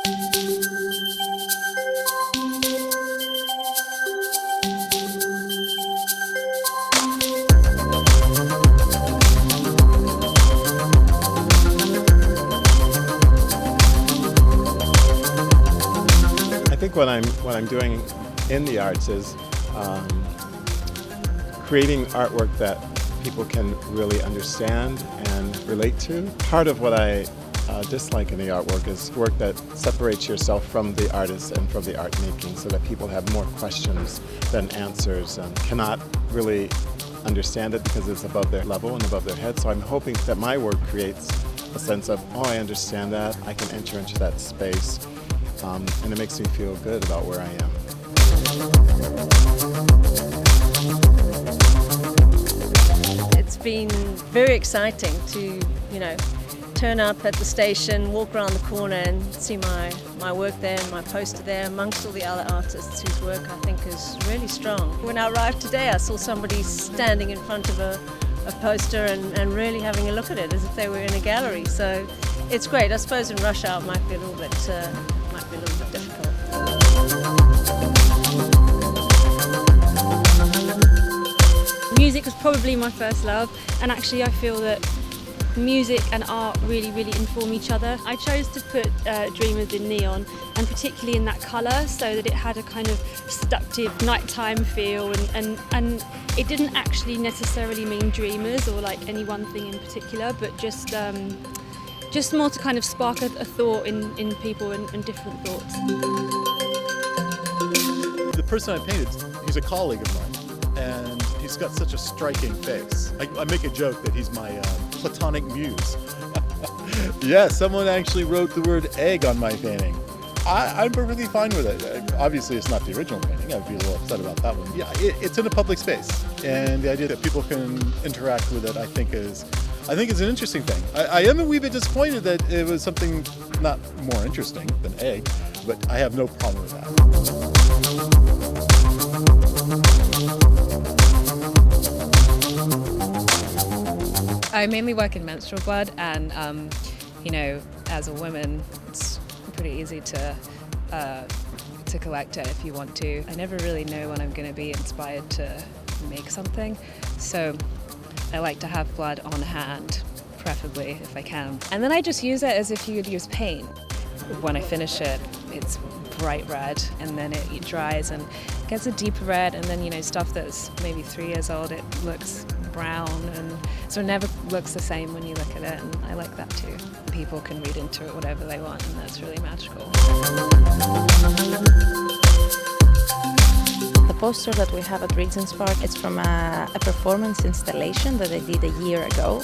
I think what I'm doing in the arts is creating artwork that people can really understand and relate to. Part of what I dislike in the artwork is work that separates yourself from the artist and from the art making, so that people have more questions than answers and cannot really understand it because it's above their level and above their head. So I'm hoping that my work creates a sense of, oh, I understand that, I can enter into that space, and it makes me feel good about where I am. It's been very exciting to, turn up at the station, walk around the corner and see my work there and my poster there amongst all the other artists whose work I think is really strong. When I arrived today, I saw somebody standing in front of a poster and really having a look at it as if they were in a gallery. So it's great. I suppose in rush hour it might be a little bit difficult. Music was probably my first love, and actually I feel that music and art really inform each other. I chose to put Dreamers in neon, and particularly in that colour, so that it had a kind of seductive nighttime feel, and it didn't actually necessarily mean dreamers or like any one thing in particular, but just more to kind of spark a thought in people and different thoughts. The person I painted, he's a colleague of mine, and he's got such a striking face. I make a joke that he's my platonic muse. Yeah, someone actually wrote the word egg on my painting. I'm perfectly fine with it. Obviously, it's not the original painting. I'd be a little upset about that one. Yeah, it's in a public space, and the idea that people can interact with it, I think is an interesting thing. I am a wee bit disappointed that it was something not more interesting than egg, but I have no problem with that. I mainly work in menstrual blood, and as a woman, it's pretty easy to collect it if you want to. I never really know when I'm going to be inspired to make something, so I like to have blood on hand, preferably if I can. And then I just use it as if you would use paint. When I finish it, it's bright red, and then it dries and gets a deeper red, and then stuff that's maybe 3 years old, it looks brown, and so it never looks the same when you look at it, and I like that too. People can read into it whatever they want, and that's really magical. The poster that we have at Regent's Park, it's from a performance installation that I did a year ago.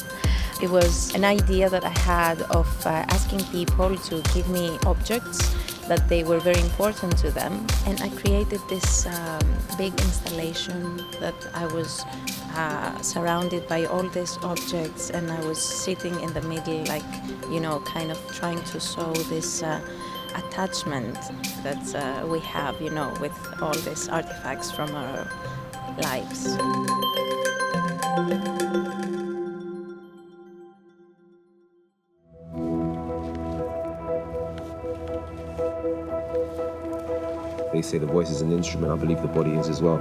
It was an idea that I had of asking people to give me objects that they were very important to them, and I created this big installation that I was surrounded by all these objects, and I was sitting in the middle, like, kind of trying to sew this attachment that we have, with all these artifacts from our lives. They say the voice is an instrument. I believe the body is as well.